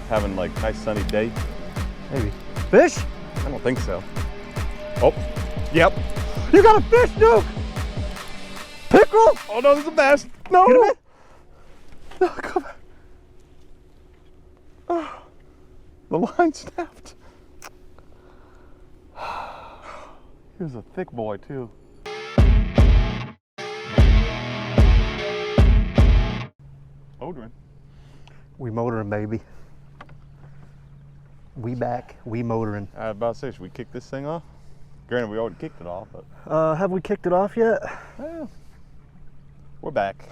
having like nice sunny day. Maybe. Fish? I don't think so. Oh, yep. You got a fish, Duke! Pickerel? Oh no, there's a bass. No! Get him in. No, come on. Oh, the line snapped. He was a thick boy too. Motoring. We motoring, baby. We back, we motoring. I was about to say, should we kick this thing off? Granted, we already kicked it off, but Have we kicked it off yet? we're back.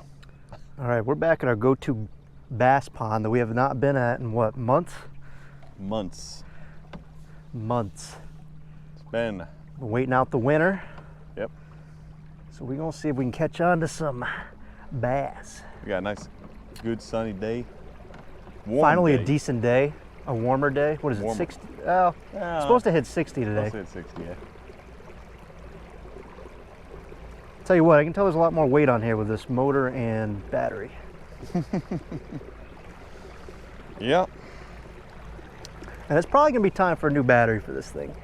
All right, we're back at our go-to bass pond that we have not been at in what, months? Months. Months. It's been. We're waiting out the winter. Yep. So we're gonna see if we can catch on to some bass. We got a nice, good sunny day. Warm Finally day. a decent day, a warmer day. What is it, Warmer. 60? Oh, it's supposed to hit 60 today. Let's hit 60, yeah. Tell you what, I can tell there's a lot more weight on here with this motor and battery. Yep. And it's probably gonna be time for a new battery for this thing.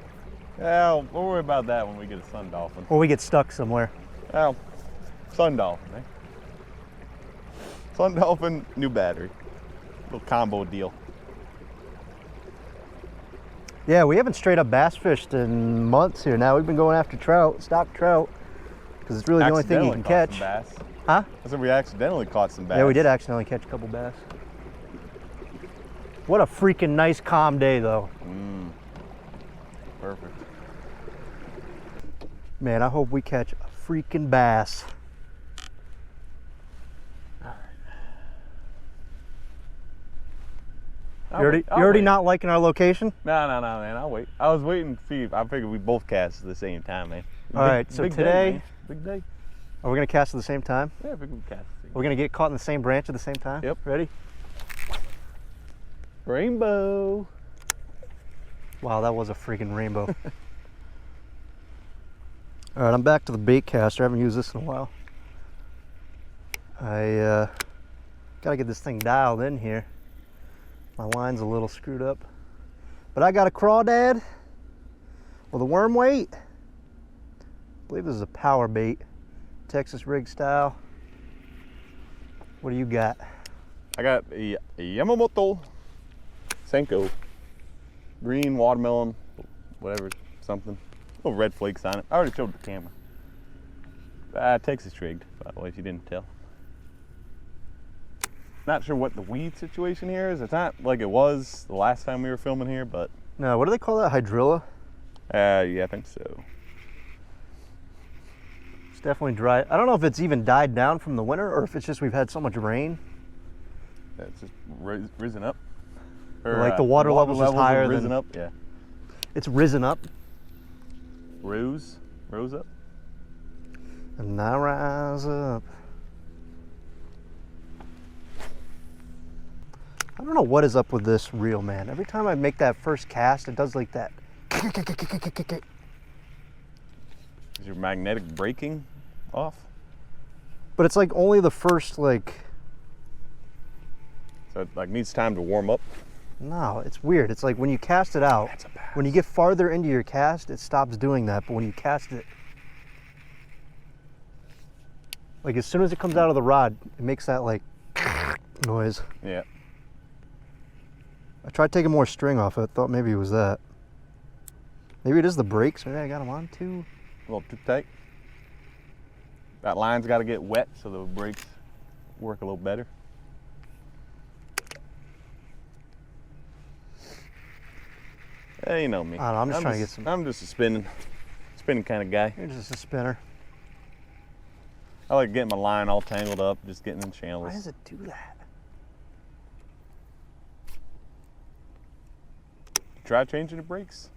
Well, we'll worry about that when we get a Sun Dolphin. Or we get stuck somewhere. Well, Sun Dolphin, eh? Sun Dolphin, new battery. Little combo deal. Yeah, we haven't straight up bass fished in months here now. We've been going after trout, stock trout, because it's really the only thing you can catch. Bass. Huh? I said we accidentally caught some bass. Yeah, we did accidentally catch a couple bass. What a freaking nice calm day though. Perfect. Man, I hope we catch a freaking bass. You already not liking our location? No, man. I'll wait. I was waiting to see if I figured we both cast at the same time, man. All right, so today, big day. are we gonna cast at the same time? Yeah, I figured we cast. We're gonna get caught in the same branch at the same time? Yep. Ready? Rainbow. Wow, that was a freaking rainbow. All right, I'm back to the bait caster. I haven't used this in a while. I gotta get this thing dialed in here. My line's a little screwed up. But I got a crawdad with a worm weight. I believe this is a power bait, Texas rig style. What do you got? I got a Yamamoto Senko. Green watermelon, whatever, something. Little red flakes on it. I already showed the camera. Texas rigged, by the way, if you didn't tell. Not sure what the weed situation here is. It's not like it was the last time we were filming here, but. No, what do they call that? Hydrilla? Yeah, I think so. It's definitely dry. I don't know if it's even died down from the winter or if it's just we've had so much rain. Yeah, it's just risen up. Like the water levels is higher have risen than. up, yeah. It's risen up. Rose up. And now rise up. I don't know what is up with this reel, man. Every time I make that first cast, it does like that. Is your magnetic braking off? But it's like only the first, like. So it like needs time to warm up. No, it's weird. It's like when you cast it out, when you get farther into your cast, it stops doing that. But when you cast it, like as soon as it comes out of the rod, it makes that like noise. Yeah. I tried taking more string off it. Thought maybe it was that. Maybe it is the brakes. Maybe I got them on too. A little too tight. That line's got to get wet so the brakes work a little better. Hey, you know me. I don't know, I'm just trying to get some. I'm just a spinning kind of guy. You're just a spinner. I like getting my line all tangled up, just getting in channels. Why does it do that? Try changing the brakes.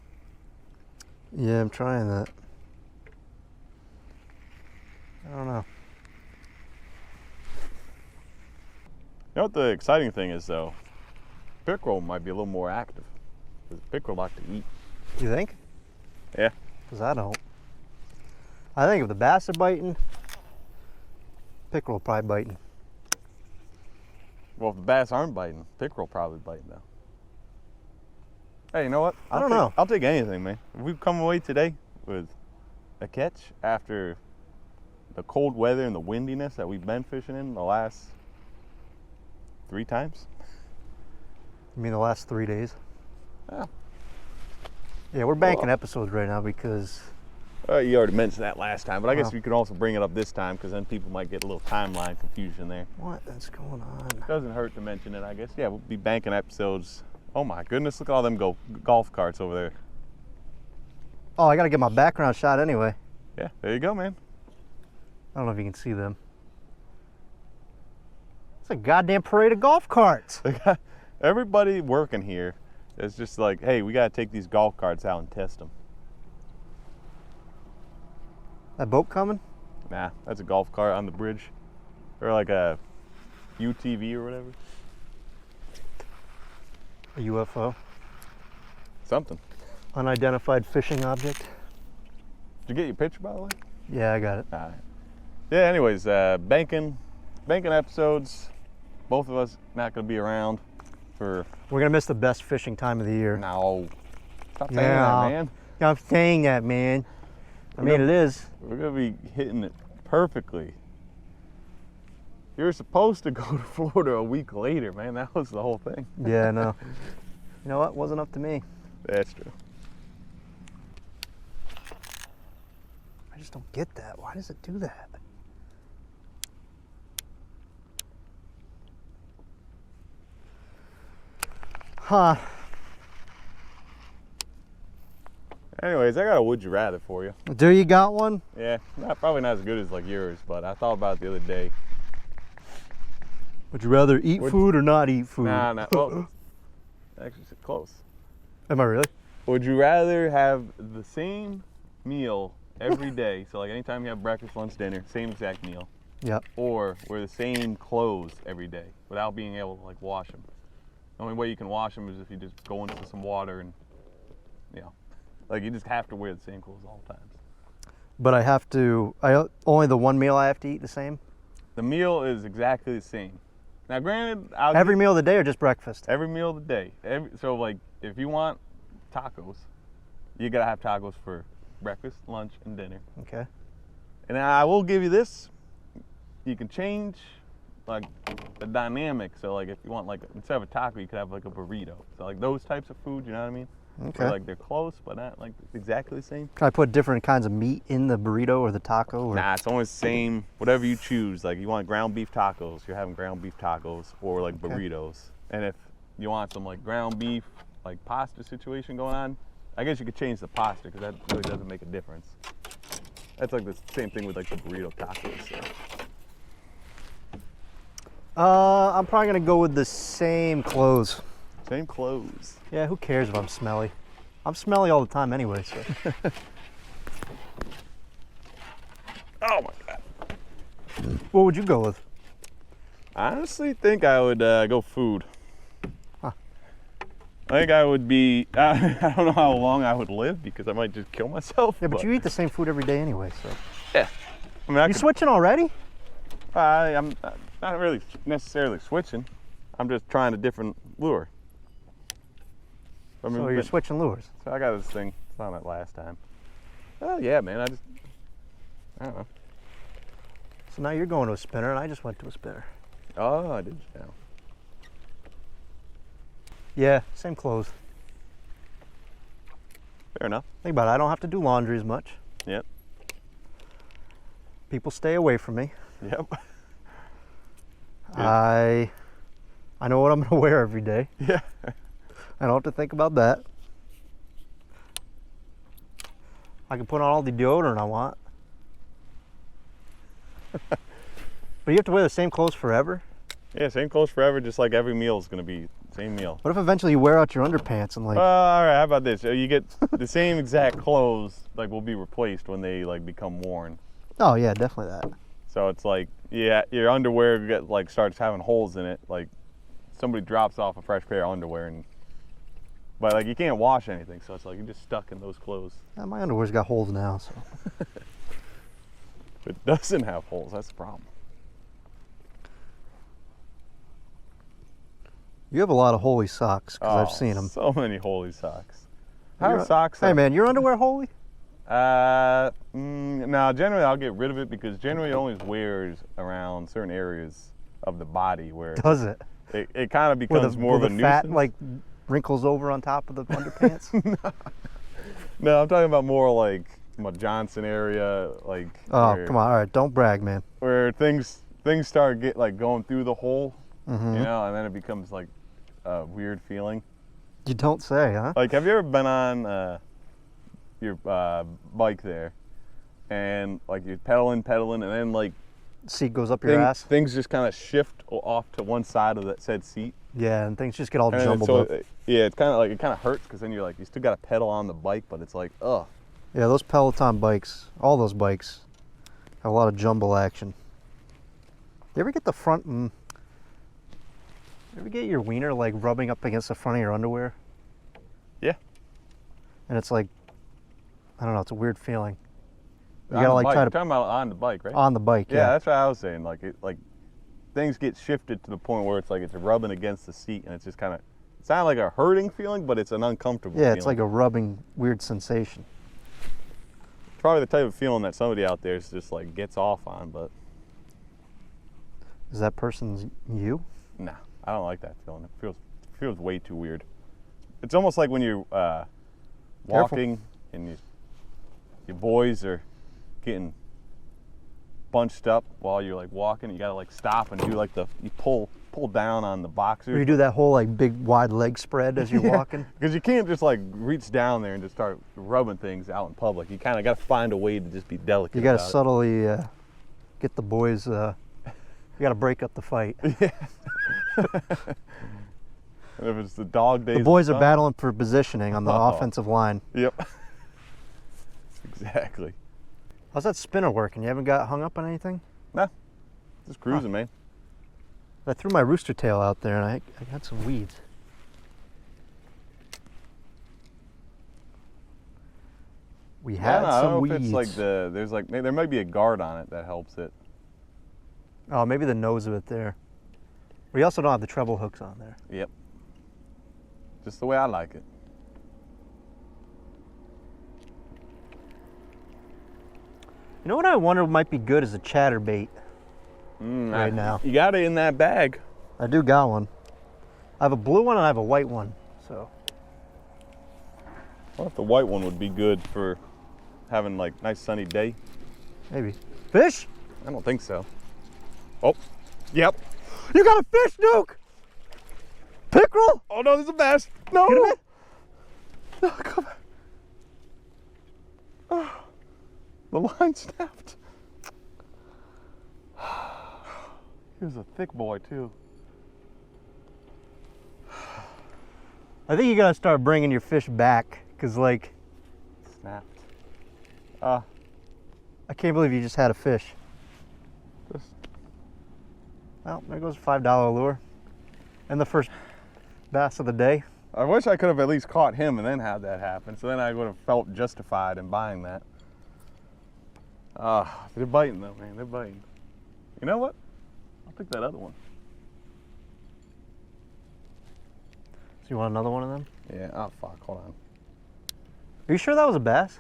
Yeah, I'm trying that. I don't know. You know what the exciting thing is though? Pickerel might be a little more active. Because pickerel like to eat. You think? Yeah. Because I don't. I think if the bass are biting, pickerel probably biting. Well, if the bass aren't biting, pickerel probably biting though. Hey, you know what? I don't know. I'll take anything, man. If we've come away today with a catch after the cold weather and the windiness that we've been fishing in the last 3 times. You mean the last 3 days? Yeah. Yeah, we're banking episodes right now because You already mentioned that last time, but I guess Wow. we could also bring it up this time because then people might get a little timeline confusion there. what is going on? Doesn't hurt to mention it, I guess. Yeah, we'll be banking episodes. Oh my goodness, look at all them golf carts over there. Oh, I gotta get my background shot anyway. Yeah, there you go, man. I don't know if you can see them. It's a goddamn parade of golf carts. Everybody working here is just like, hey, we gotta take these golf carts out and test them. That boat coming? Nah, that's a golf cart on the bridge. Or like a UTV or whatever. A UFO? Something. Unidentified fishing object? Did you get your picture, by the way? Yeah, I got it. All right. Yeah, anyways, banking episodes. Both of us not gonna be around for We're gonna miss the best fishing time of the year. now. Stop saying Yeah. that, man. I'm saying that, man. I mean, it is. We're gonna be hitting it perfectly. You're supposed to go to Florida a week later, man. That was the whole thing. Yeah, I know. You know what? Wasn't up to me. That's true. I just don't get that. Why does it do that? Huh. Anyways, I got a would you rather for you. Do you got one? Yeah, probably not as good as like yours, but I thought about it the other day. Would you rather eat Would- food or not eat food? Nah. Well, actually, it's close. Am I really? Would you rather have the same meal every day? So like anytime you have breakfast, lunch, dinner, same exact meal, Yep. or wear the same clothes every day without being able to like wash them. The only way you can wash them is if you just go into some water and, you know, like you just have to wear the same clothes all the time. But I have to. Only the one meal I have to eat the same. The meal is exactly the same. Now, granted, Every meal of the day or just breakfast? every meal of the day. So like if you want tacos, you gotta have tacos for breakfast, lunch, and dinner. Okay. And I will give you this: you can change like the dynamic. So like if you want like instead of a taco, you could have like a burrito. So like those types of food, you know what I mean? Okay. Where, like they're close, but not like exactly the same. Can I put different kinds of meat in the burrito or the taco? Or? Nah, it's always the same. Whatever you choose. Like you want ground beef tacos, you're having ground beef tacos, or like Okay. burritos. And if you want some like ground beef, like pasta situation going on, I guess you could change the pasta because that really doesn't make a difference. That's like the same thing with like the burrito tacos. So. I'm probably gonna go with the same clothes. Same clothes. Yeah, who cares if I'm smelly? I'm smelly all the time anyway, so. Oh my god. What would you go with? I honestly think I would go food. Huh. I think I would be. I don't know how long I would live because I might just kill myself. Yeah, but you eat the same food every day anyway, so. Yeah. I mean, I You could, switching already? I'm not really necessarily switching. I'm just trying a different lure. I mean, So you're switching lures. so I got this thing. It's on it last time. Oh yeah, man. I don't know. So now you're going to a spinner, and I just went to a spinner. Oh, I did. Yeah. Yeah, same clothes. Fair enough. Think about it, I don't have to do laundry as much. Yep. People stay away from me. Yep. I know what I'm gonna wear every day. Yeah. I don't have to think about that. I can put on all the deodorant I want. But you have to wear the same clothes forever? Yeah. Same clothes forever. Just like every meal is gonna be same meal. What if eventually you wear out your underpants and like, All right. How about this? You get the same exact clothes. Like will be replaced when they like become worn. oh yeah, definitely that. So it's like, yeah, your underwear like starts having holes in it. Like somebody drops off a fresh pair of underwear, but like you can't wash anything, so it's like you're just stuck in those clothes. My underwear's got holes now, so. If it doesn't have holes, that's the problem. You have a lot of holy socks because I've seen them. So many holy socks. How socks? Hey man, your underwear holy? No, generally I'll get rid of it because generally it only wears around certain areas of the body where Does it? it kind of becomes more of a the fat nuisance. like wrinkles over on top of the underpants? No, I'm talking about more like my Johnson area, like. Oh, come on! All right, don't brag, man. Where things start going through the hole, Mm-hmm. you know, and then it becomes like a weird feeling. You don't say, huh? Like, have you ever been on your bike there, and like you're pedaling, and then like Seat goes up your ass. things just kind of shift off to one side of that said seat. Yeah, and things just get all And jumbled so up. yeah, it's kind of like it kind of hurts because then you're like you still got to pedal on the bike, but it's like ugh. Yeah, those Peloton bikes, all those bikes, have a lot of jumble action. You ever get the front and you ever get your wiener like rubbing up against the front of your underwear? Yeah. And it's like, I don't know, it's a weird feeling. You On gotta the like bike. try You're to talking about on the bike, right? on the bike. Yeah, Yeah. that's what I was saying. Like things get shifted to the point where it's like it's rubbing against the seat, and it's just kind of it's not like a hurting feeling, but it's an uncomfortable. Yeah, feeling. it's like a rubbing weird sensation. Probably the type of feeling that somebody out there is just like gets off on, but Is that person's you? nah, I don't like that feeling. It feels way too weird. It's almost like when you're walking and your boys are getting bunched up while you're like walking. You gotta like stop and do like you pull down on the boxers. Or you do that whole like big wide leg spread as you're walking? Because you can't just like reach down there and just start rubbing things out in public. You kind of got to find a way to just be delicate. You got to about it. subtly get the boys. You got to break up the fight. And if it's the dog days. The boys of are summer- battling for positioning on the Oh. offensive line. Yep. Exactly. How's that spinner working? You haven't got hung up on anything? Nah, just cruising, man. I threw my rooster tail out there and I got some weeds. We had I don't some know weeds. if it's like there might be a guard on it that helps it. Oh, maybe the nose of it there. We also don't have the treble hooks on there. Yep. Just the way I like it. You know what I wonder might be good as a chatterbait right now? You got it in that bag. I do got one. I have a blue one and I have a white one. So I wonder if the white one would be good for having like nice sunny day. maybe. Fish? I don't think so. Oh, yep. You got a fish, Duke! Pickerel? Oh no, there's a bass. No. Get him in. No, come back. Oh, the line snapped. He was a thick boy too. I think you gotta start bringing your fish back, cause like, Snapped. I can't believe you just had a fish. Just Well, there goes a $5 lure. And the first bass of the day. I wish I could have at least caught him and then had that happen. So then I would have felt justified in buying that. They're biting though, man. They're biting. You know what? I'll pick that other one. So you want another one of them? Yeah. Oh fuck. Hold on. Are you sure that was a bass?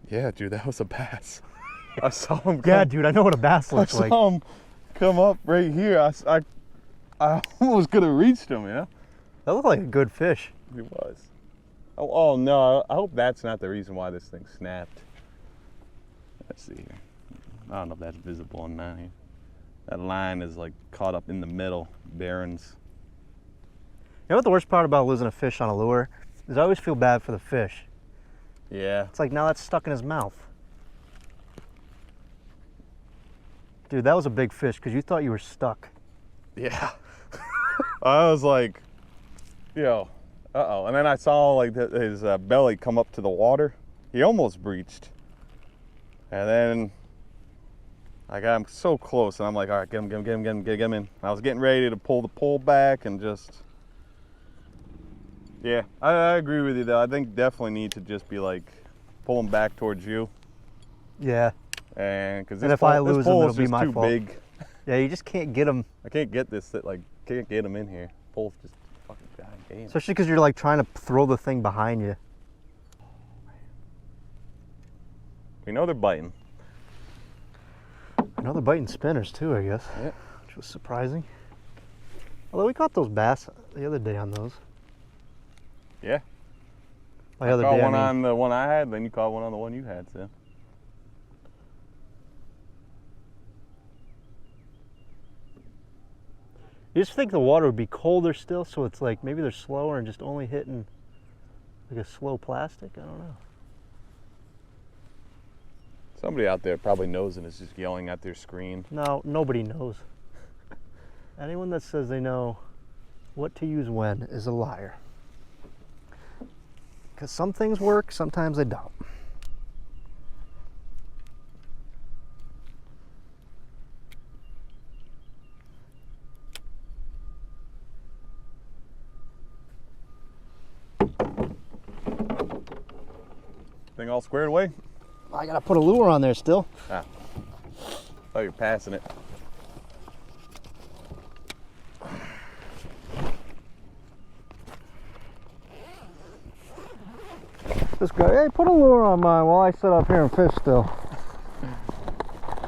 Yeah, dude, that was a bass. I saw him. Yeah, come, dude, I know what a bass I looks like. saw him come up right here. I almost could have reached him. You know. That looked like a good fish. He was. Oh no! I hope that's not the reason why this thing snapped. Let's see here. I don't know if that's visible or not here. That line is like caught up in the middle, bearings. You know what the worst part about losing a fish on a lure is? I always feel bad for the fish. Yeah. It's like now that's stuck in his mouth. Dude, that was a big fish because you thought you were stuck. Yeah. I was like, yo, uh-oh. And then I saw like his belly come up to the water. He almost breached. And then I got him so close and I'm like, all right, get him in. I was getting ready to pull the pole back and just, yeah, I agree with you though. I think definitely need to just be like, pull him back towards you. Yeah. And because And if I this lose him, pole it'll is be just my too fault. big. Yeah, you just can't get him. I can't get this like can't get them in here. Pole's just fucking gigantic. Especially because you're like trying to throw the thing behind you. We know they're biting. I know they're biting spinners too, I guess. Yeah. Which was surprising. Although we caught those bass the other day on those. Yeah. By I other caught day, I one mean, on the one I had, then you caught one on the one you had, so. you just think the water would be colder still, so it's like maybe they're slower and just only hitting like a slow plastic. I don't know. Somebody out there probably knows and is just yelling at their screen. No, nobody knows. Anyone that says they know what to use when is a liar. Because some things work, sometimes they don't. Thing all squared away? I gotta put a lure on there still. Ah. Oh, you're passing it. This guy, hey, put a lure on mine while I sit up here and fish still.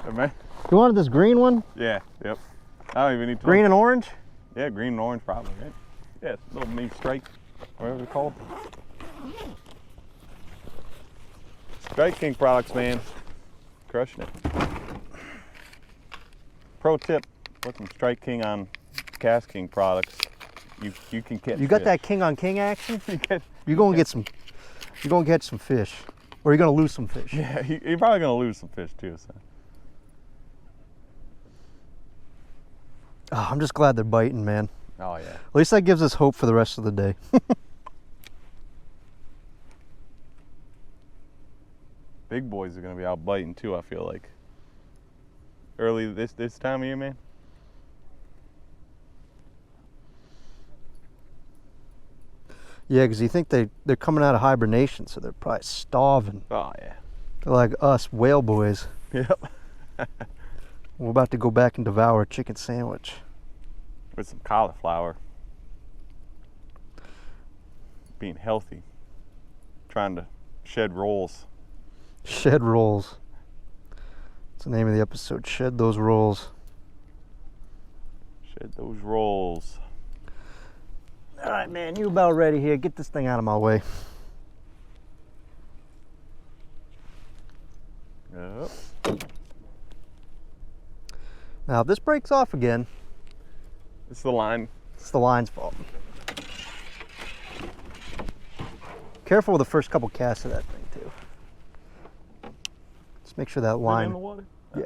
Hey, man. You wanted this green one? Yeah, yep. I don't even need to. Green and orange? Yeah, green and orange probably, right? Yeah, little mini strike, whatever they're called. Strike King products, man. Crushing it. Pro tip, put some Strike King on Cast King products. You can catch You got fish. that king on king action? You get- You're gonna get some. You're gonna catch some fish, or you're gonna lose some fish. Yeah, you're probably gonna lose some fish too, so. Oh, I'm just glad they're biting, man. Oh yeah. At least that gives us hope for the rest of the day. Big boys are gonna be out biting too, I feel like. Early this time of year, man. Yeah, because you think they're coming out of hibernation, so they're probably starving. Oh yeah. They're like us whale boys. Yep. We're about to go back and devour a chicken sandwich. With some cauliflower. Being healthy. Trying to shed rolls. Shed rolls. That's the name of the episode. Shed those rolls. Shed those rolls. All right, man, you about ready here. Get this thing out of my way. Yep. Now, if this breaks off again, It's the line. it's the line's fault. Careful with the first couple casts of that thing, too. Just make sure that In the line. water. Yeah.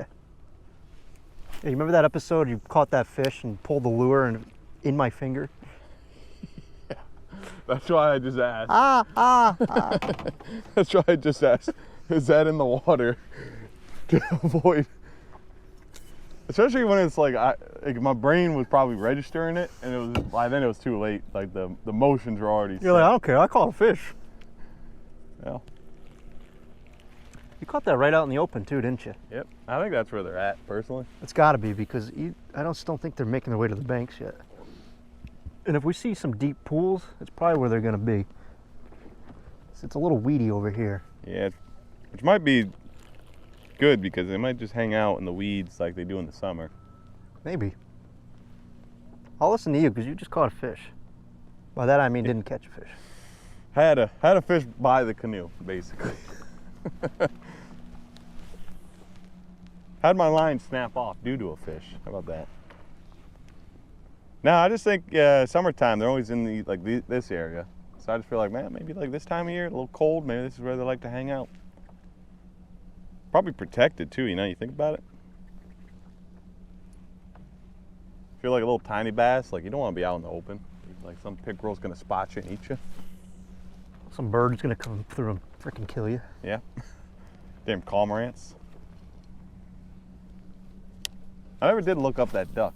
Yeah, you remember that episode you caught that fish and pulled the lure and in my finger? That's why I just asked. Ah. That's why I just asked. Is that in the water to avoid? Especially when it's like, my brain was probably registering it, and it was by then it was too late. Like the motions were already. You're like, I don't care. I caught a fish. Yeah. You caught that right out in the open too, didn't you? Yep. I think that's where they're at, personally. It's got to be because I still think they're making their way to the banks yet. And if we see some deep pools, it's probably where they're going to be. It's a little weedy over here. Yeah, which might be good because they might just hang out in the weeds like they do in the summer. Maybe. I'll listen to you because you just caught a fish. By that I mean didn't catch a fish. Had a fish by the canoe, basically. Had my line snap off due to a fish. How about that? No, I just think summertime they're always in this area, so I just feel like, man, maybe like this time of year, a little cold, maybe this is where they like to hang out. Probably protected too, you know. You think about it. Feel like a little tiny bass, like you don't want to be out in the open. Like some pickerel's gonna spot you and eat you. Some bird's going to come through and freaking kill you. Yeah. Damn cormorants. I never did look up that duck.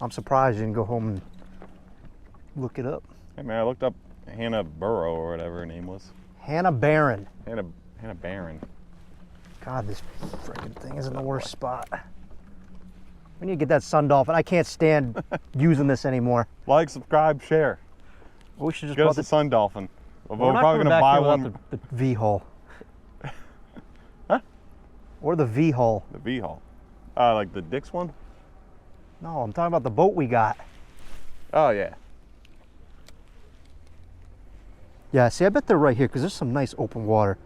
I'm surprised you didn't go home and look it up. Hey man, I looked up Hannah Burrow or whatever her name was. Hannah Barron. Hannah Barron. God, this freaking thing is in the worst spot. We need to get that Sun Dolphin. I can't stand using this anymore. Like, subscribe, share. We should just Get bought us a the Sun Dolphin. We're We're not probably coming gonna back buy here without one. The V-hull. Huh? Or the V-hull. The V-hull. Like the Dix one? No, I'm talking about the boat we got. Oh yeah. Yeah, see, I bet they're right here because there's some nice open water.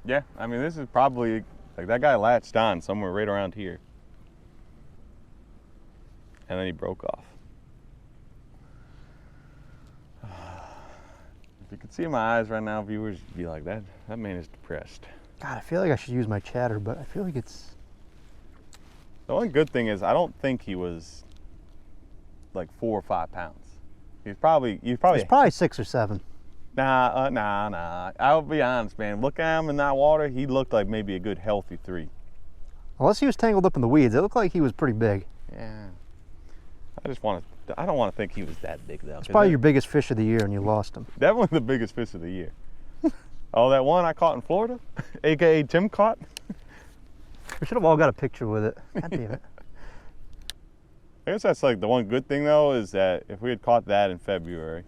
Yeah, I mean, this is probably, like, that guy latched on somewhere right around here. And then he broke off. If you could see my eyes right now, viewers, you'd be like, that man is depressed. God, I feel like I should use my chatter, but I feel like it's... The only good thing is I don't think he was like 4 or 5 pounds. He's probably It's probably 6 or 7. nah. I'll be honest, man. Look at him in that water. He looked like maybe a good healthy 3. Unless he was tangled up in the weeds. It looked like he was pretty big. Yeah. I don't want to think he was that big though. It's probably your biggest fish of the year and you lost him. Definitely the biggest fish of the year. Oh, that one I caught in Florida, aka Tim caught. We should have all got a picture with it. God damn it. I guess that's like the one good thing though, is that if we had caught that in February,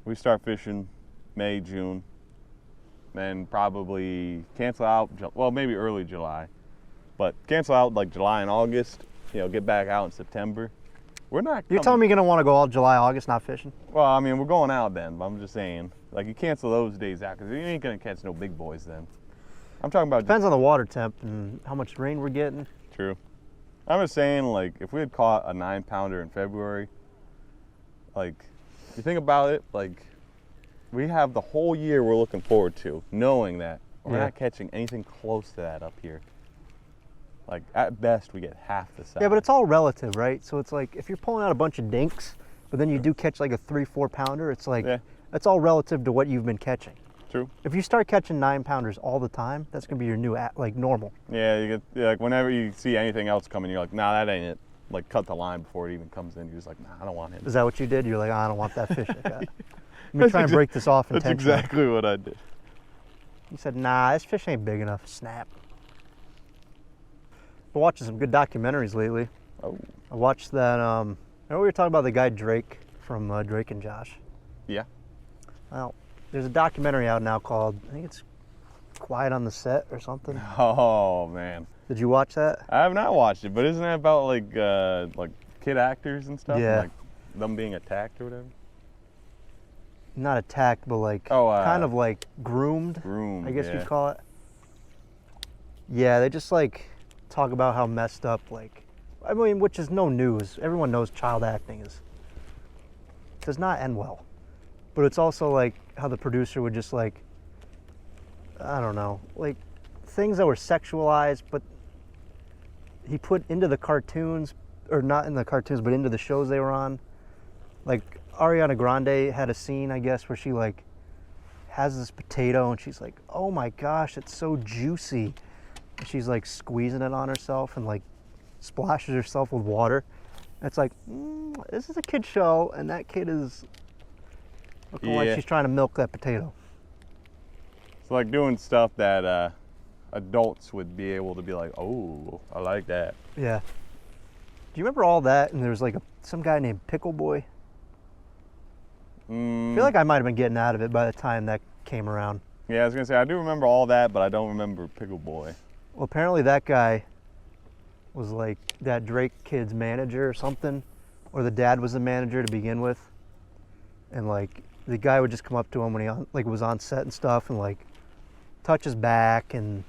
we start fishing May, June, then probably cancel out, well, maybe early July, but cancel out like July and August, get back out in September. We're not You're telling me you're going to want to go all July, August not fishing? Well, I mean, we're going out then, but I'm just saying, like, you cancel those days out because you ain't going to catch no big boys then. I'm talking about... Depends on the water temp and how much rain we're getting. True. I'm just saying, like, if we had caught a 9-pounder in February, like, you think about it, like, we have the whole year we're looking forward to, knowing that we're Yeah. not catching anything close to that up here. Like, at best, we get half the size. Yeah, but it's all relative, right? So it's like, if you're pulling out a bunch of dinks, but then you do catch like a 3-4 pounder, it's like, Yeah. that's all relative to what you've been catching. True. If you start catching 9-pounders all the time, that's going to be your new, like, normal. Yeah, you get, like, whenever you see anything else coming, you're like, nah, that ain't it. Like, cut the line before it even comes in. You're just like, nah, I don't want him. Is that what you did? You're like, I don't want that fish. Let me That's try and break this off That's intentionally. exactly what I did. You said, nah, this fish ain't big enough. Snap. Been watching some good documentaries lately. Oh. I watched that, remember we were talking about the guy Drake from Drake and Josh? Yeah. Well, there's a documentary out now called, I think it's Quiet on the Set or something. Oh, man. Did you watch that? I have not watched it, but isn't that about, like kid actors and stuff? Yeah. Like, them being attacked or whatever? Not attacked, but like, Oh, kind of like groomed, Groomed, I guess yeah. you'd call it. Yeah, they just like talk about how messed up, like, I mean, which is no news. Everyone knows child acting does not end well. But it's also like how the producer would just like, I don't know, like things that were sexualized, but he put into the cartoons, or not in the cartoons, but into the shows they were on. Like Ariana Grande had a scene, I guess, where she like has this potato and she's like, oh my gosh, it's so juicy. And she's like squeezing it on herself and like splashes herself with water. And it's like, this is a kid show and that kid is looking like Yeah. she's trying to milk that potato. It's like doing stuff that adults would be able to be like, oh, I like that. Yeah. Do you remember all that? And there was like some guy named Pickle Boy. I feel like I might have been getting out of it by the time that came around. Yeah, I was going to say, I do remember all that, but I don't remember Pickle Boy. Well, apparently that guy was like that Drake kid's manager or something, or the dad was the manager to begin with. And like the guy would just come up to him when he was on set and stuff and like touch his back and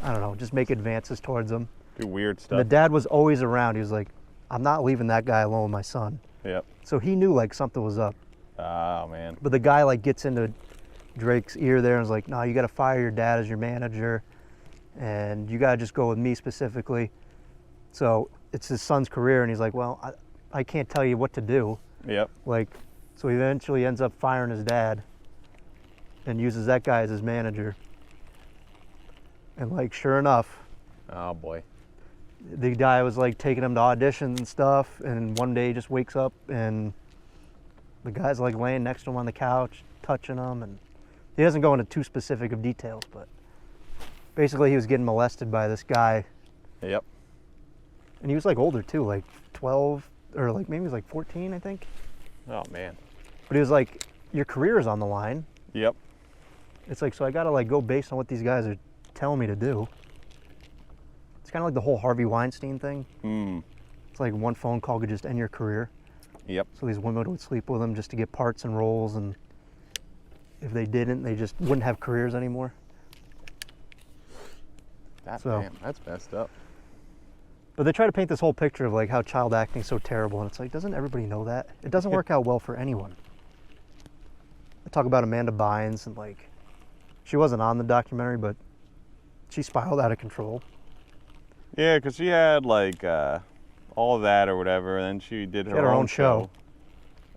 I don't know, just make advances towards him. Do weird And stuff. the dad was always around. He was like, I'm not leaving that guy alone with my son. Yep. So he knew like something was up. Oh, man. But the guy like gets into Drake's ear there and is like, no, you got to fire your dad as your manager and you got to just go with me specifically. So it's his son's career and he's like, well, I can't tell you what to do. Yep. Like, so he eventually ends up firing his dad and uses that guy as his manager. And like, sure enough, Oh, boy. the guy was like taking him to auditions and stuff, and one day he just wakes up and the guy's like laying next to him on the couch, touching him, and he doesn't go into too specific of details, but Basically, he was getting molested by this guy, Yep. and he was like older too, like 12 or like maybe he was like 14, I think. Oh man. But he was like, your career is on the line. Yep. It's like, so I gotta like go based on what these guys are telling me to do. It's kind of like the whole Harvey Weinstein thing. Mm. It's like one phone call could just end your career. Yep. So these women would sleep with him just to get parts and roles, and if they didn't, they just wouldn't have careers anymore. Damn, that's messed up. But they try to paint this whole picture of like how child acting is so terrible, and it's like, doesn't everybody know that? It doesn't work out well for anyone. I talk about Amanda Bynes, and like, she wasn't on the documentary, but she spiraled out of control. Yeah, because she had like all of that or whatever, and then she did She had her own show.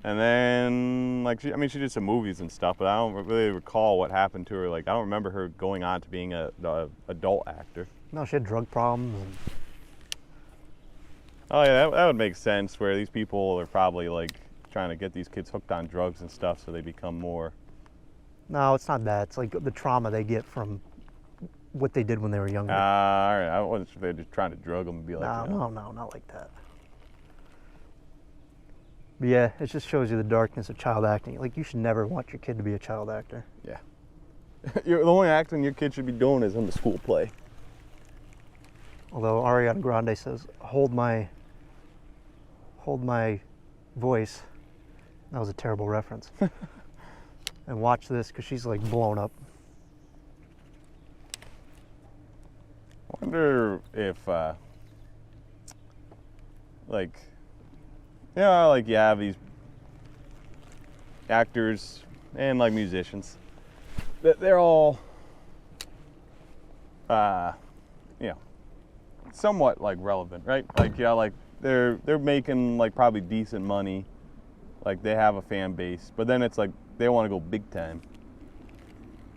And then, like, she did some movies and stuff, but I don't really recall what happened to her. Like, I don't remember her going on to being a adult actor. No, she had drug problems. And Oh yeah, that would make sense. Where these people are probably like trying to get these kids hooked on drugs and stuff, so they become more. no, it's not that. It's like the trauma they get from what they did when they were younger. All right. I wasn't sure if they're just trying to drug them and be like, No, not like that. But yeah, it just shows you the darkness of child acting. Like, you should never want your kid to be a child actor. Yeah. The only acting your kid should be doing is in the school play. Although Ariana Grande says, hold my voice. That was a terrible reference. And watch this, because she's like blown up. I wonder if, like, you know, like you have these actors and like musicians, they're all, you know, somewhat like relevant, right? Like, yeah, like they're making like probably decent money, like they have a fan base, but then it's like they want to go big time.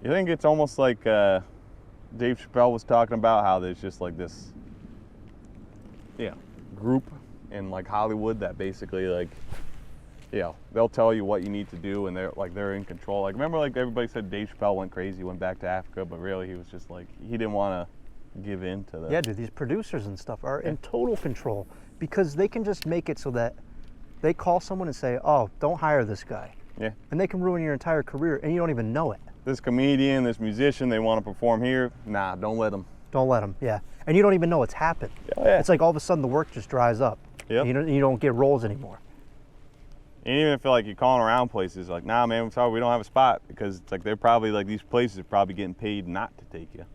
You think it's almost like Dave Chappelle was talking about how there's just like this, group in like Hollywood that basically like, they'll tell you what you need to do, and they're in control. Like, remember, like everybody said Dave Chappelle went crazy, went back to Africa, but really he was just like, he didn't want to give in to the. Yeah, dude, these producers and stuff are in total control, because they can just make it so that they call someone and say, oh, don't hire this guy. Yeah. And they can ruin your entire career, and you don't even know it. This comedian, this musician, they want to perform here. Nah, don't let them. Don't let them, yeah. And you don't even know it's happened. Oh, yeah. It's like all of a sudden the work just dries up. Yep. You don't get roles anymore. And even if like you're calling around places, like, nah, man, I'm sorry, we don't have a spot, because it's like they're probably like these places are probably getting paid not to take you.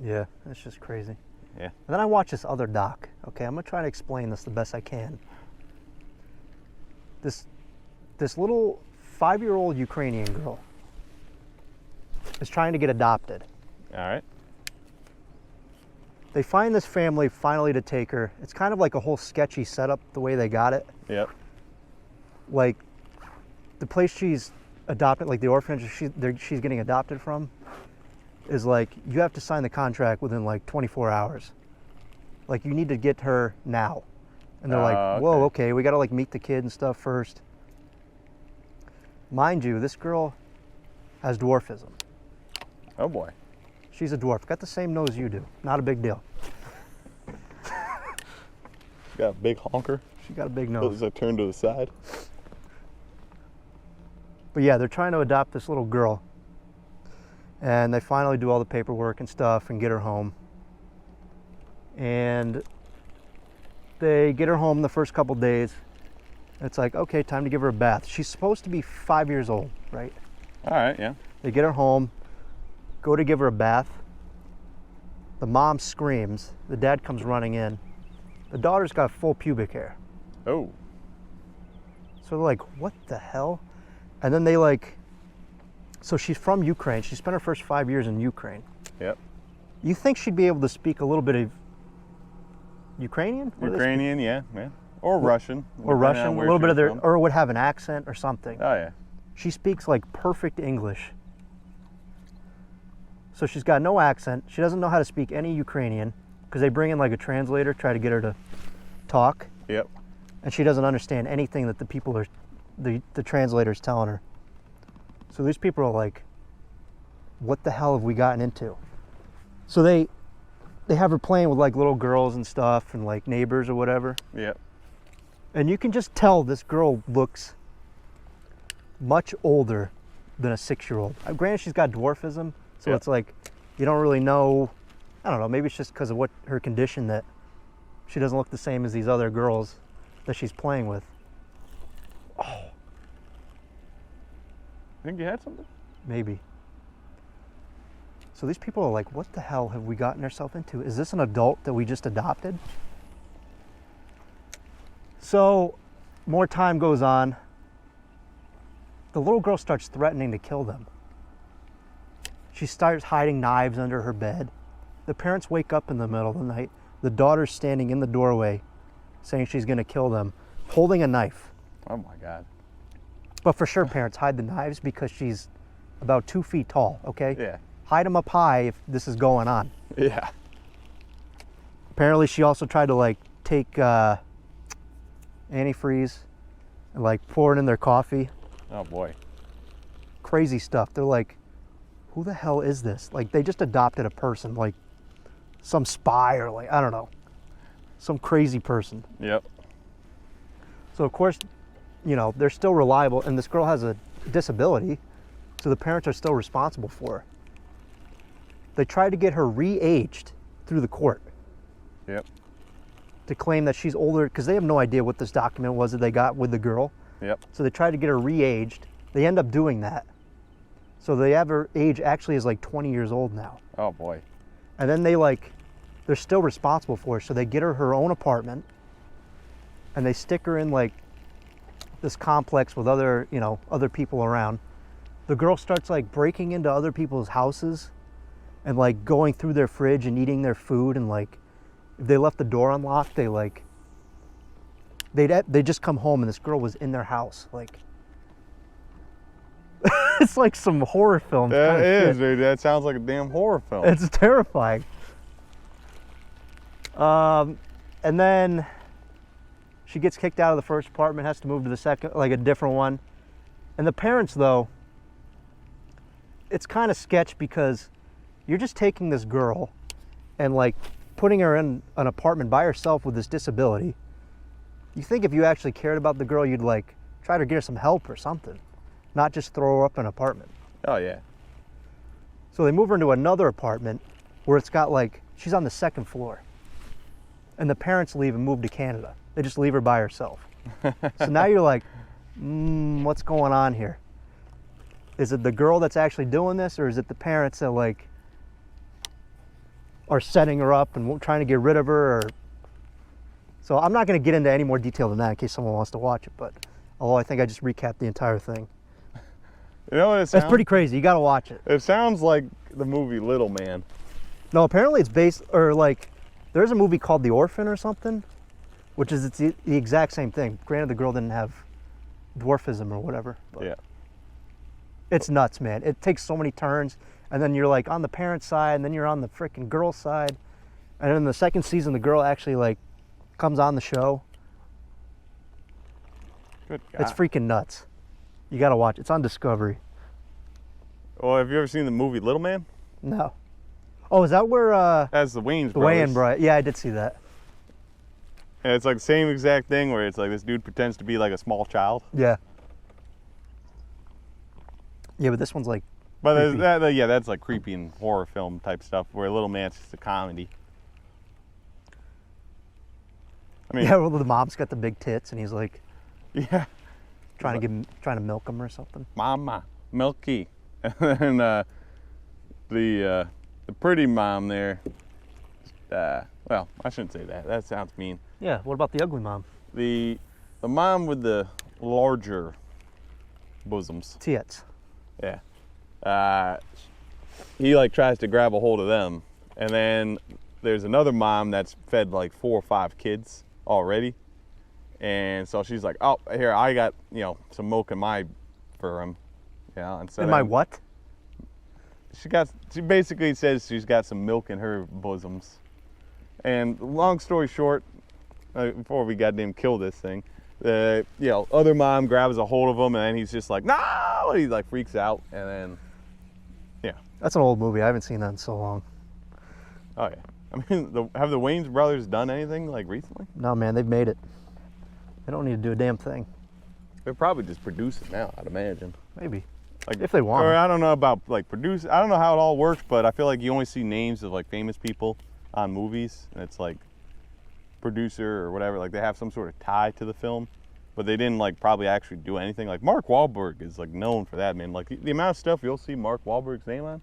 Yeah, that's just crazy. Yeah. And then I watch this other doc. Okay, I'm gonna try to explain this the best I can. This little 5-year-old Ukrainian girl is trying to get adopted. All right. They find this family finally to take her. It's kind of like a whole sketchy setup the way they got it. Yep. Like, the place she's adopted, like the orphanage she's getting adopted from, is like, you have to sign the contract within like 24 hours. Like, you need to get her now. And they're like, whoa, okay, we gotta like meet the kid and stuff first. Mind you, this girl has dwarfism. Oh boy. She's a dwarf. Got the same nose you do. Not a big deal. Got a big honker. She got a big nose. Does it turn to the side? But yeah, they're trying to adopt this little girl. And they finally do all the paperwork and stuff and get her home. And they get her home the first couple days. It's like, okay, time to give her a bath. She's supposed to be 5 years old, right? All right, yeah. They get her home, go to give her a bath. The mom screams. The dad comes running in. The daughter's got full pubic hair. Oh. So they're like, what the hell? And then they like, so she's from Ukraine. She spent her first 5 years in Ukraine. Yep. You think she'd be able to speak a little bit of Ukrainian? What do they speak? Ukrainian, yeah. Or Russian. Or depending Russian, on a where little bit she's of their, from. or would have an accent or something. Oh yeah. She speaks like perfect English. So she's got no accent. She doesn't know how to speak any Ukrainian, because they bring in like a translator, try to get her to talk. Yep. And she doesn't understand anything that the translator's telling her. So these people are like, what the hell have we gotten into? So they have her playing with like little girls and stuff and like neighbors or whatever. Yep. And you can just tell this girl looks much older than a 6-year-old. Granted, she's got dwarfism, so Yeah. it's like you don't really know. I don't know. Maybe it's just because of what her condition that she doesn't look the same as these other girls that she's playing with. Think you had something? Maybe. So these people are like, what the hell have we gotten ourselves into? Is this an adult that we just adopted? So more time goes on. The little girl starts threatening to kill them. She starts hiding knives under her bed. The parents wake up in the middle of the night. The daughter's standing in the doorway saying she's going to kill them, holding a knife. Oh my God. But for sure, parents, hide the knives because she's about 2 feet tall, okay? Yeah. Hide them up high if this is going on. Yeah. Apparently, she also tried to like take antifreeze and like pour it in their coffee. Oh boy. Crazy stuff. They're like, who the hell is this? Like, they just adopted a person, like some spy or like, I don't know, some crazy person. Yep. So of course, you know, they're still reliable, and this girl has a disability, so the parents are still responsible for her. They tried to get her re-aged through the court Yep. to claim that she's older, because they have no idea what this document was that they got with the girl. Yep. So they tried to get her re-aged. They end up doing that. So they have her age actually is like 20 years old now. Oh boy. And then they're still responsible for her, so they get her own apartment, and they stick her in like this complex with other people around. The girl starts like breaking into other people's houses and like going through their fridge and eating their food, and like if they left the door unlocked, they just come home and this girl was in their house. Like it's like some horror film. That kind of is, shit. dude. That sounds like a damn horror film. It's terrifying. And then she gets kicked out of the first apartment, has to move to the second, like a different one. And the parents, though, it's kind of sketch because you're just taking this girl and like putting her in an apartment by herself with this disability. You think if you actually cared about the girl, you'd like try to get her some help or something, not just throw her up in an apartment. Oh yeah. So they move her into another apartment where it's got like, she's on the second floor. And the parents leave and move to Canada. They just leave her by herself. So now you're like, what's going on here? Is it the girl that's actually doing this, or is it the parents that like are setting her up and trying to get rid of her? Or... So I'm not going to get into any more detail than that in case someone wants to watch it, but although I think I just recapped the entire thing. You know what it sounds? That's pretty crazy. You got to watch it. It sounds like the movie Little Man. No, apparently it's based, or like, there's a movie called The Orphan or something, which is it's the exact same thing. Granted, the girl didn't have dwarfism or whatever. But Yeah. it's nuts, man. It takes so many turns, and then you're like on the parent side, and then you're on the freaking girl side. And then in the second season, the girl actually like comes on the show. Good God. It's freaking nuts. You gotta watch it. It's on Discovery. Well, have you ever seen the movie Little Man? No. Oh, is that where That's the Wayans the brothers. Wayans bro? Yeah, I did see that. And it's like the same exact thing where it's like this dude pretends to be like a small child. Yeah. Yeah, but this one's like, But Creepy. yeah, that's like creepy and horror film type stuff where Little Man's just a comedy. I mean, yeah, well, the mom's got the big tits, and he's like yeah. trying to milk him or something. Mama, Milky. And the pretty mom there, well, I shouldn't say that. That sounds mean. Yeah. What about the ugly mom? The mom with the larger bosoms. Tits. Yeah. He like tries to grab a hold of them, and then there's another mom that's fed like 4 or 5 kids already, and so she's like, oh, here, I got some milk in my for him. Yeah, and so In my then what? she basically says she's got some milk in her bosoms. And long story short, before we goddamn kill this thing, other mom grabs a hold of him, and then he's just like, no, and he like freaks out, and then That's an old movie. I haven't seen that in so long. Oh yeah. I mean, have the Wayans brothers done anything like recently? No, man, they've made it. They don't need to do a damn thing. They're probably just producing now, I'd imagine. Maybe. Like, If they want. Or I don't know about like produce. I don't know how it all works, but I feel like you only see names of like famous people on movies, and it's like producer or whatever. Like they have some sort of tie to the film, but they didn't like probably actually do anything. Like Mark Wahlberg is like known for that, man. Like the amount of stuff you'll see Mark Wahlberg's name on.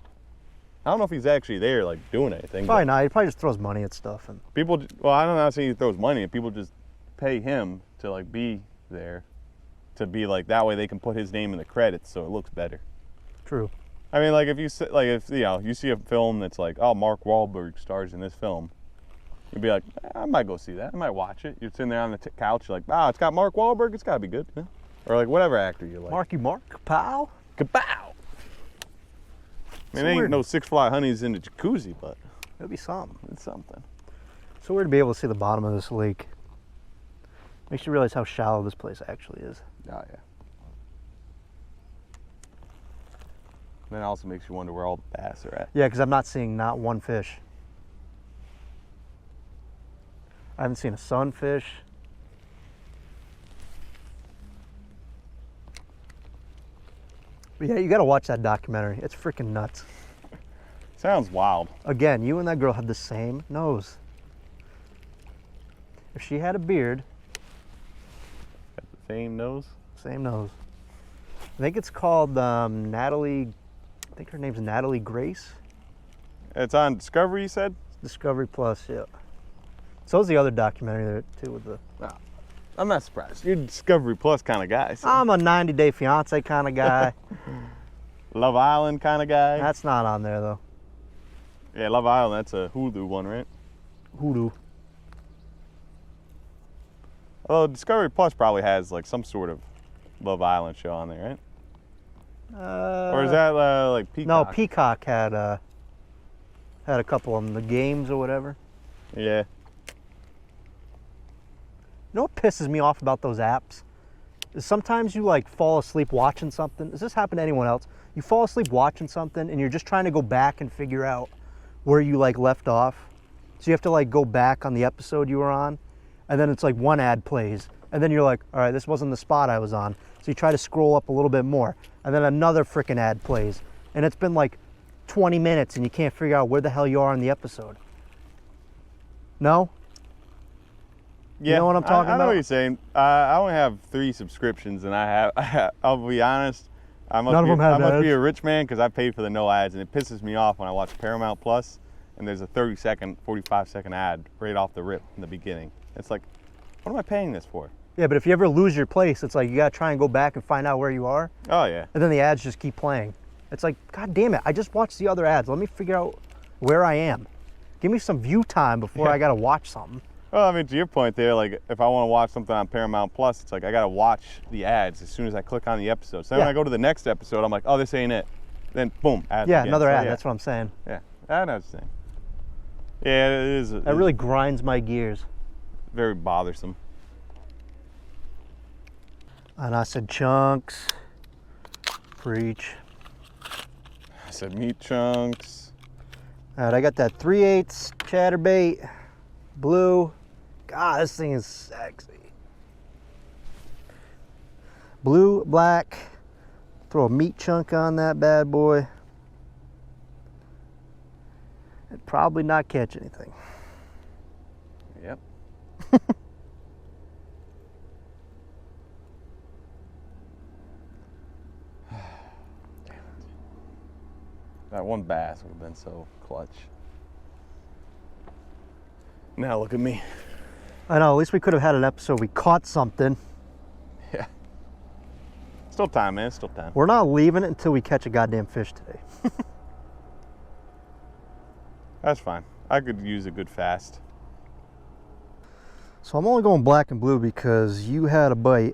I don't know if he's actually there like doing anything. Probably not. He probably just throws money at stuff. And People, well, I don't know. Saying he throws money, and people just pay him to like be there, to be like that way they can put his name in the credits so it looks better. true. I mean, like if you if you know you see a film that's like, oh, Mark Wahlberg stars in this film, you'd be like, I might go see that. I might watch it. You're sitting there on the couch, you're like, wow, it's got Mark Wahlberg. It's got to be good, yeah? Or like whatever actor you like. Marky Mark, pal. Kapow! I mean, So it ain't weird. no Six Fly Honeys in the jacuzzi, but It'll be something. it's something. So weird to be able to see the bottom of this lake. Makes you realize how shallow this place actually is. Oh yeah. And then it also makes you wonder where all the bass are at. Yeah, because I'm not seeing not one fish. I haven't seen a sunfish. But yeah, you got to watch that documentary. It's freaking nuts. Sounds wild. Again, you and that girl have the same nose. If she had a beard, Got the same nose. same nose. I think it's called Natalie. I think her name's Natalie Grace. It's on Discovery, you said? Discovery Plus, yeah. So is the other documentary there too with the. I'm not surprised. You're a Discovery Plus kind of guy. So. I'm a 90 Day Fiance kind of guy. Love Island kind of guy. That's not on there though. Yeah, Love Island, that's a Hulu one, right? Hoodoo. Although Discovery Plus probably has like some sort of Love Island show on there, right? Or is that like Peacock? No, Peacock had a couple of them, the games or whatever. Yeah. You know what pisses me off about those apps? Is sometimes you like fall asleep watching something. Does this happen to anyone else? You fall asleep watching something and you're just trying to go back and figure out where you like left off. So you have to like go back on the episode you were on, and then it's like one ad plays, and then you're like, all right, this wasn't the spot I was on. So you try to scroll up a little bit more, and then another freaking ad plays, and it's been like 20 minutes and you can't figure out where the hell you are in the episode. No? Yeah, You know what I'm talking I know about? what you're saying. I only have 3 subscriptions, and I'll be honest, I must, None of be, them have I must be ads. a rich man because I paid for the no ads, and it pisses me off when I watch Paramount Plus and there's a 30-second, 45-second ad right off the rip in the beginning. It's like, what am I paying this for? Yeah, but if you ever lose your place, it's like you gotta try and go back and find out where you are, Oh, yeah. and then the ads just keep playing. It's like, God damn it, I just watched the other ads. Let me figure out where I am. Give me some view time before Yeah. I gotta watch something. Well, I mean, to your point there, like if I want to watch something on Paramount Plus, it's like I got to watch the ads as soon as I click on the episode. So then Yeah. when I go to the next episode, I'm like, oh, this ain't it. Then boom, ads Yeah, again. another So, ad, yeah. that's what I'm saying. Yeah, I know what you're saying. Yeah, it is. That really grinds my gears. very bothersome. And I said chunks. Preach. I said meat chunks. All right, I got that 3/8 chatterbait, blue. God, this thing is sexy. Blue, black. Throw a meat chunk on that bad boy. And probably not catch anything. Yep. Damn it. That one bass would have been so clutch. Now look at me. I know, at least we could have had an episode. We caught something. Yeah. Still time, man. Still time. We're not leaving it until we catch a goddamn fish today. That's fine. I could use a good fast. So I'm only going black and blue because you had a bite.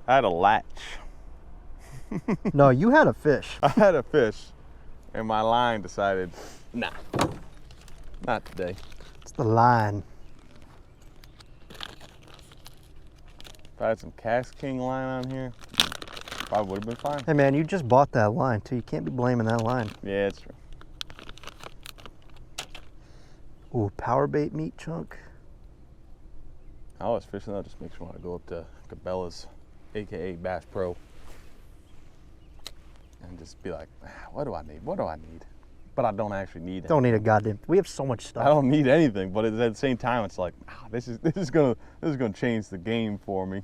I had a latch. No, you had a fish. I had a fish, and my line decided, nah, not today. It's the line. If I had some Cast King line on here, Probably would have been fine. Hey man, you just bought that line too. You can't be blaming that line. Yeah, it's true. Ooh, power bait meat chunk. I was fishing that just makes me want to go up to Cabela's, aka Bass Pro, and just be like, what do I need? What do I need? But I don't actually need it. Don't need a goddamn. We have so much I stuff. don't need anything, but at the same time, it's like, this is gonna change the game for me.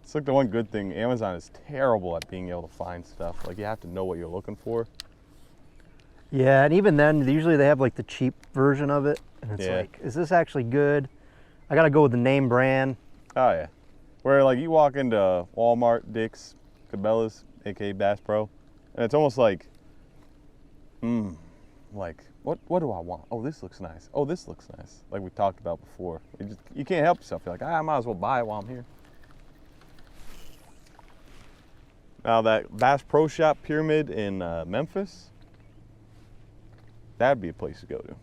It's like the one good thing, Amazon is terrible at being able to find stuff. Like you have to know what you're looking for. Yeah, and even then, usually they have like the cheap version of it, and it's Yeah. like, is this actually good? I gotta go with the name brand. Oh yeah, where like you walk into Walmart, Dick's, Cabela's, aka Bass Pro, and it's almost like, like what do I want? Oh, this looks nice. Oh, this looks nice. Like we talked about before. You can't help yourself. You're like, I might as well buy it while I'm here. Now that Bass Pro Shop Pyramid in Memphis, that'd be a place to go to.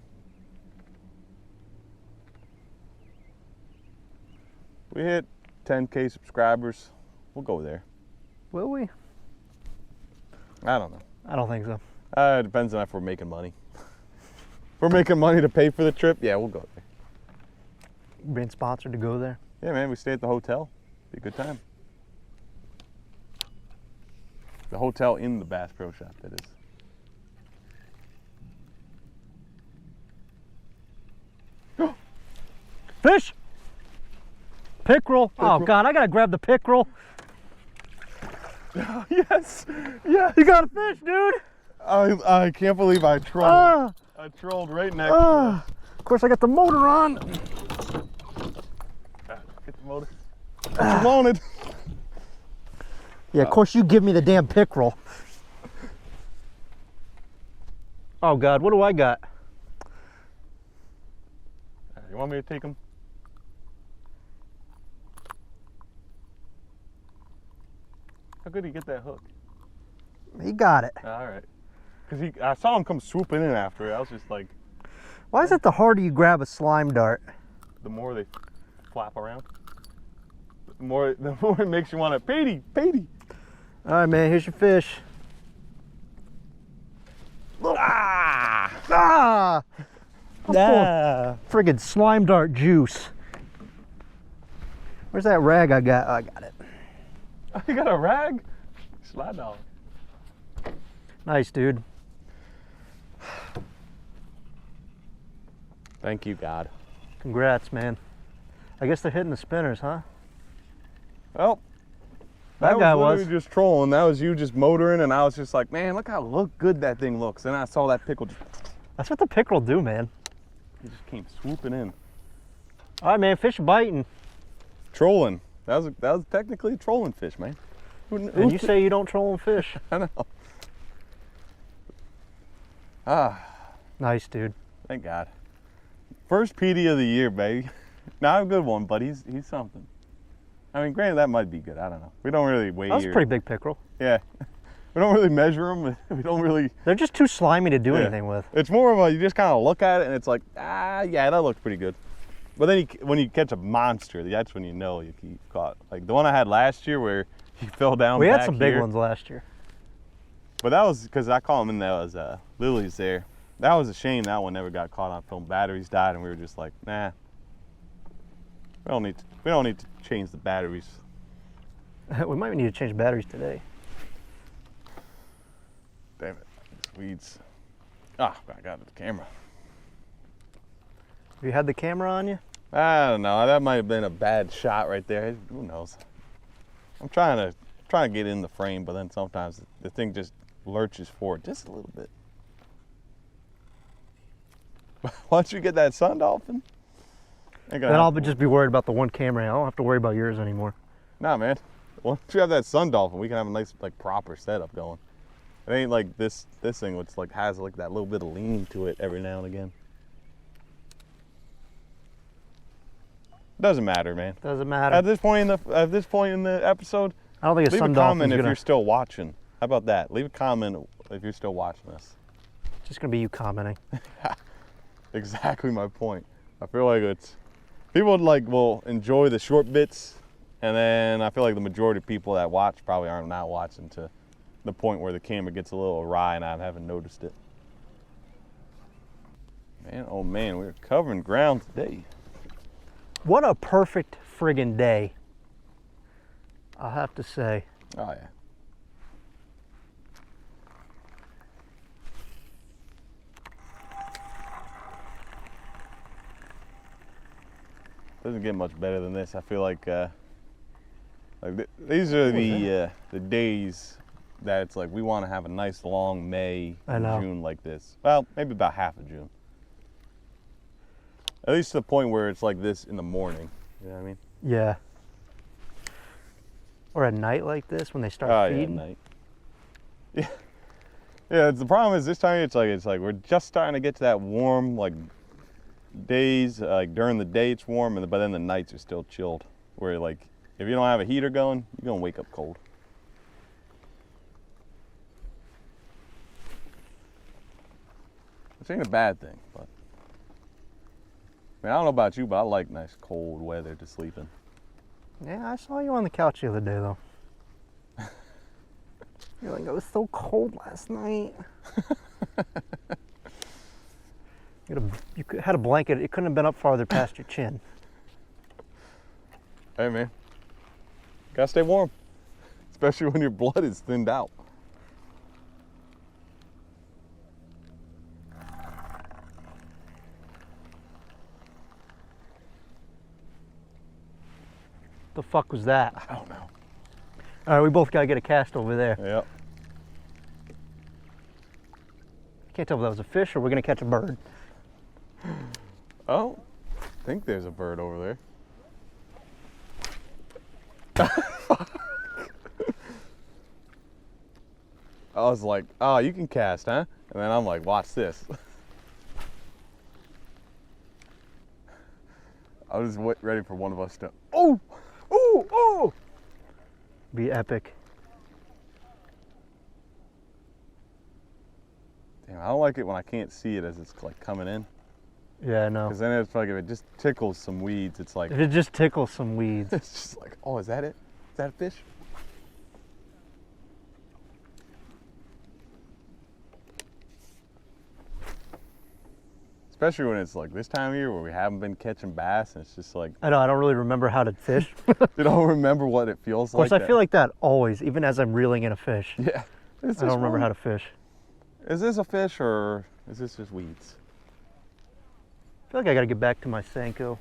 We hit 10K subscribers. We'll go there. Will we? I don't know. I don't think so. It depends on if we're making money. If we're making money to pay for the trip, yeah, we'll go there. Being sponsored to go there. Yeah, man, we stay at the hotel. Be a good time. The hotel in the Bass Pro Shop, that is. Fish! Pickerel. Oh God, I gotta grab the pickerel. Yes, yes. You got a fish, dude. I can't believe I trolled. Ah, I trolled right next to ah. Of course, I got the motor on. it. Get the motor. What you wanted. Yeah, of course you give me the damn pickerel. Oh God, what do I got? You want me to take him? How good did he get that hook? He got it. All right. Because I saw him come swooping in after it. I was just like, Why is it the harder you grab a slime dart? the more they flap around, the more it makes you want to, Patey. All right, man, here's your fish. Ah! Ah! Ah! Friggin' slime dart juice. Where's that rag I got? Oh, I got it. You got a rag? Slide dog. Nice, dude. Thank you, God. Congrats, man. I guess they're hitting the spinners, huh? Well, That guy was. literally just trolling. That was you just motoring, and I was just like, man, look how good that thing looks. And I saw that pickle just, That's what the pickerel do, man. he just came swooping in. All right, man, fish are biting. Trolling. That was technically a trolling fish, man. And you say you don't troll and fish. I know. Ah, Nice, dude. thank God. First PD of the year, baby. Not a good one, but he's something. I mean, granted, that might be good. I don't know. We don't really weigh That was a here. pretty big pickerel. Yeah. We don't really measure them. We don't really. They're just too slimy to do Yeah. anything with. It's more of a, you just kind of look at it and it's like, yeah, that looks pretty good. But then when you catch a monster, that's when you know you caught. Like the one I had last year where he fell down. We had back some big here. ones last year. But that was because I caught him in that was Lily's there. That was a shame that one never got caught on film. Batteries died and we were just like, nah. We don't need to change the batteries. We might need to change batteries today. Damn it, these weeds. Ah, I got the camera. You had the camera on you? I don't know. That might have been a bad shot right there. Who knows? I'm trying to get in the frame, but then sometimes the thing just lurches forward just a little bit. Once you get that sun dolphin, Then I'll just be worried about the one camera. I don't have to worry about yours anymore. Nah, man. Once you have that sun dolphin, we can have a nice like proper setup going. It ain't like this thing, which like has like that little bit of lean to it every now and again. Doesn't matter, man. Doesn't matter. At this point in the episode, I don't think a leave sun a dolphin's comment if gonna. you're still watching. How about that? Leave a comment if you're still watching this. Just gonna be you commenting. Exactly my point. I feel like it's people will enjoy the short bits And then I feel like the majority of people that watch probably aren't not watching to the point where the camera gets a little awry and I haven't noticed it. Man, oh man, we're covering ground today. What a perfect friggin' day, I'll have to say. Oh yeah. Doesn't get much better than this. I feel like these are the days that it's like we want to have a nice long May and June like this. Well, maybe about half of June. At least to the point where it's like this in the morning. You know what I mean? Yeah. Or at night like this when they start feeding. Yeah, at night. Yeah. Yeah, the problem is this time it's like we're just starting to get to that warm like days, like during the day it's warm, but then the nights are still chilled. Where like if you don't have a heater going, you're gonna wake up cold. Which ain't a bad thing, but I mean, I don't know about you, but I like nice cold weather to sleep in. Yeah, I saw you on the couch the other day though. You're like, it was so cold last night. You had a blanket. It couldn't have been up farther past your chin. Hey man, gotta stay warm, especially when your blood is thinned out. The fuck was that? I don't know. All right, we both gotta get a cast over there. Yep. Can't tell if that was a fish or we're gonna catch a bird. Oh, I think there's a bird over there. I was like, oh, you can cast, huh? And then I'm like, watch this. I was ready for one of us to, oh, oh, oh. Be epic. Damn, I don't like it when I can't see it as it's like coming in. Yeah, I know. Because then it's like if it just tickles some weeds, it's like, If it just tickles some weeds. it's just like, oh, is that it? Is that a fish? Especially when it's like this time of year where we haven't been catching bass and it's just like, I know, I don't really remember how to fish. you don't remember what it feels like. Of course, I feel like that always, even as I'm reeling in a fish. Yeah. I don't remember how to fish. Is this a fish or is this just weeds? I feel like I gotta get back to my Senko.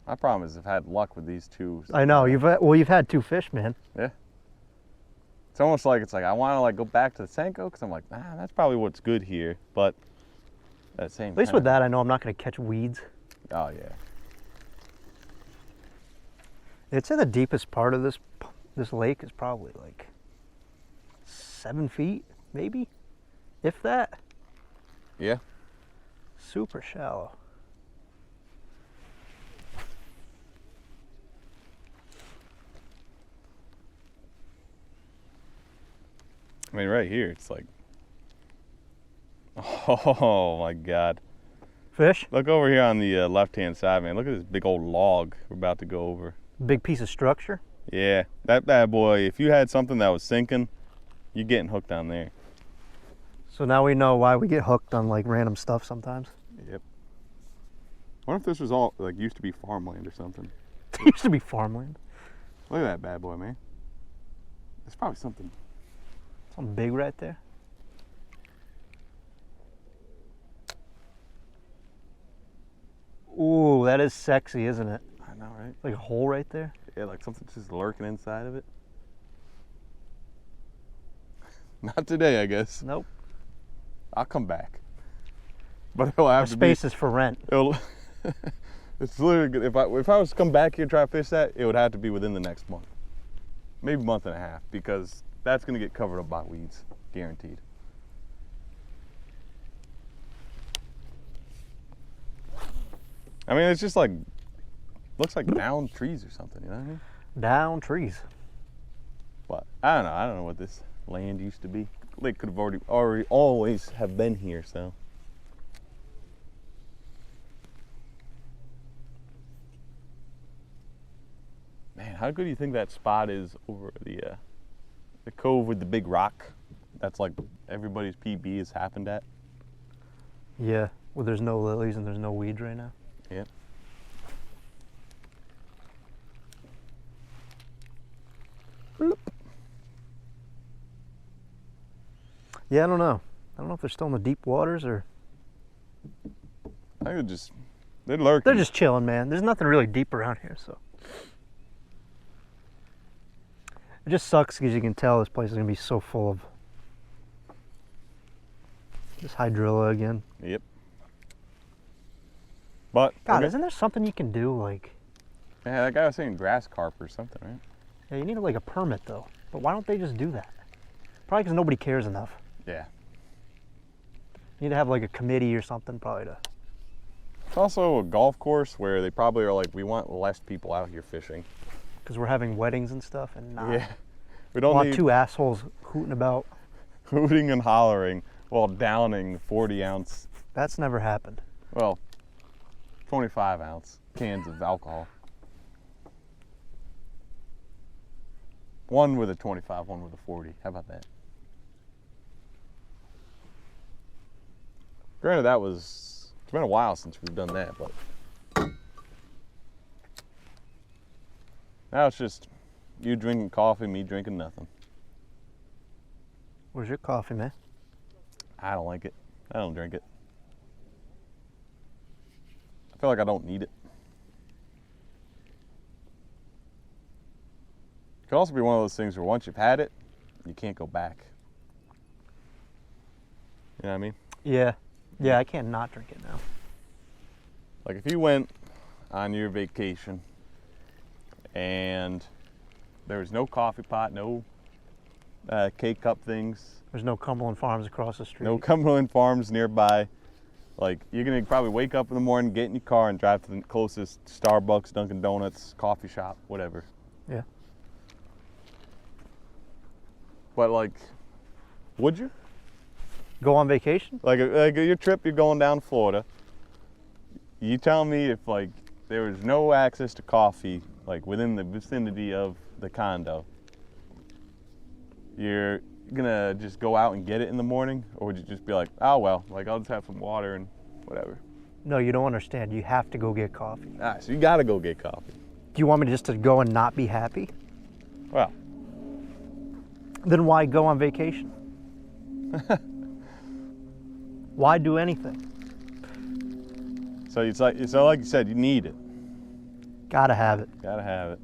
My problem is I've had luck with these two. I know, you've had two fish, man. Yeah. It's almost like I want to like go back to the Senko because I'm like, nah, that's probably what's good here. But at the same At least time, with that, I know I'm not gonna catch weeds. oh yeah. I'd say the deepest part of this lake is probably like 7 feet, maybe, if that. Yeah. Super shallow. I mean, right here, it's like, oh my God. Fish? Look over here on the left-hand side, man. Look at this big old log we're about to go over. Big piece of structure. Yeah, that bad boy, if you had something that was sinking, you're getting hooked on there. So now we know why we get hooked on like random stuff sometimes. Yep. I wonder if this was all, like, used to be farmland or something. It used to be farmland. Look at that bad boy, man. There's probably something. Something big right there. Ooh, that is sexy, isn't it? I know, right? Like a hole right there. Yeah, like something's just lurking inside of it. Not today, I guess. Nope. I'll come back. But it'll have Our to space is for rent. It'll it's literally good. If I was to come back here and try to fish that, it would have to be within the next month. Maybe a month and a half, because that's gonna get covered up by weeds, guaranteed. I mean, it's just like, looks like downed trees or something, you know what I mean? Down trees. But I don't know what this land used to be. Lake could have already always have been here, so. how good do you think that spot is over the cove with the big rock? That's like everybody's PB has happened at. Yeah, well, there's no lilies and there's no weeds right now. Yep. Bloop. Yeah, I don't know. I don't know if they're still in the deep waters or I think they're lurking. they're just chilling, man. There's nothing really deep around here, so. It just sucks because you can tell this place is gonna be so full of this hydrilla again. Yep. But God, isn't there something you can do like? yeah, that guy was saying grass carp or something, right? Yeah, you need like a permit though. But why don't they just do that? Probably because nobody cares enough. Yeah. You need to have like a committee or something, probably to. It's also a golf course where they probably are like, we want less people out here fishing. Because we're having weddings and stuff, and Yeah. We we don't want need two assholes hooting about. hooting and hollering while downing 40-ounce, That's never happened. well, 25-ounce cans of alcohol. One with a 25, one with a 40. How about that? Granted, it's been a while since we've done that, but now it's just you drinking coffee, me drinking nothing. Where's your coffee, man? I don't like it. I don't drink it. I feel like I don't need it. It could also be one of those things where once you've had it, you can't go back. You know what I mean? Yeah. Yeah, I can't not drink it now. Like if you went on your vacation and there was no coffee pot, no K-cup things, There's no Cumberland Farms across the street. no Cumberland Farms nearby. Like, you're gonna probably wake up in the morning, get in your car, and drive to the closest Starbucks, Dunkin' Donuts, coffee shop, whatever. Yeah. But like, would you? Go on vacation? Like your trip, you're going down to Florida. You tell me if like there was no access to coffee, like within the vicinity of the condo, you're gonna just go out and get it in the morning, or would you just be like, oh well, like I'll just have some water and whatever? No, you don't understand. You have to go get coffee. Ah, so you gotta go get coffee. Do you want me just to go and not be happy? Well, Then why go on vacation? Why do anything? so it's like you said, you need it. Gotta have it. Gotta have it.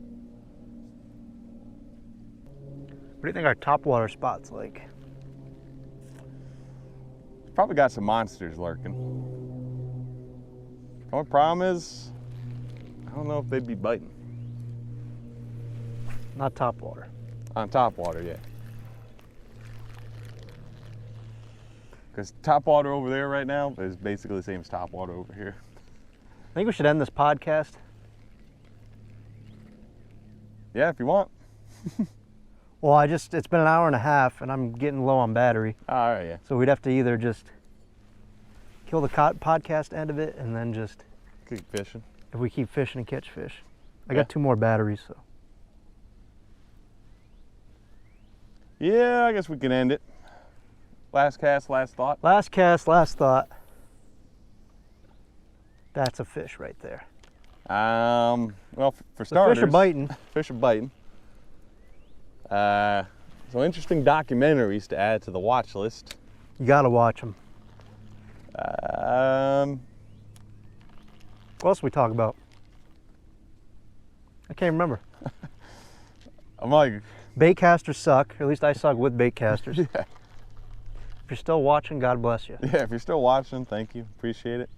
What do you think our top water spot's like? Probably got some monsters lurking. The only problem is, I don't know if they'd be biting. Not top water. On top water, yeah. Because top water over there right now is basically the same as top water over here. I think we should end this podcast. Yeah, if you want. Well, it's been an hour and a half and I'm getting low on battery. All right, yeah. So we'd have to either just kill the podcast end of it and then just, Keep fishing. if we keep fishing and catch fish. I Yeah. got 2 more batteries, so. Yeah, I guess we can end it. Last cast, last thought. Last cast, last thought. That's a fish right there. Well, for The starters, fish are biting. Fish are biting. So interesting documentaries to add to the watch list. You gotta watch them. What else we talk about? I can't remember. I'm like, Baitcasters suck. Or at least I suck with baitcasters. yeah, If you're still watching, God bless you. yeah. If you're still watching, thank you, appreciate it.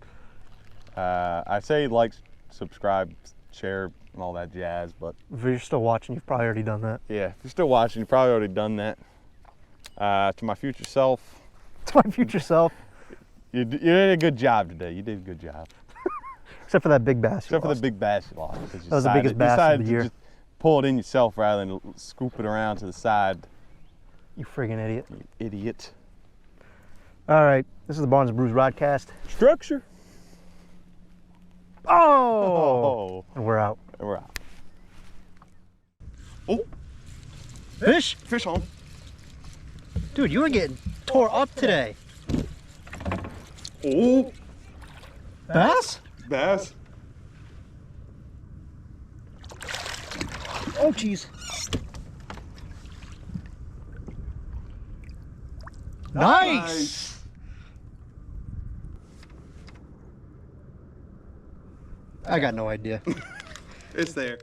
I say like, subscribe, share, and all that jazz, but If you're still watching, you've probably already done that. yeah, if you're still watching, you've probably already done that. To my future self, To my future self. you did a good job today. You did a good job. Except for that big bass. Except for the big bass you lost. 'Cause you That was the biggest decided- bass of decided the to year. just pull it in yourself rather than scoop it around to the side. You friggin' idiot. You idiot. All right, this is the Barnes and Brews Rodcast. Structure. Oh! Oh. And we're out. And we're out. Oh, Fish? fish on. Dude, you were getting tore up today. Oh, Bass? bass. Oh, jeez. Nice. I got no idea. It's there.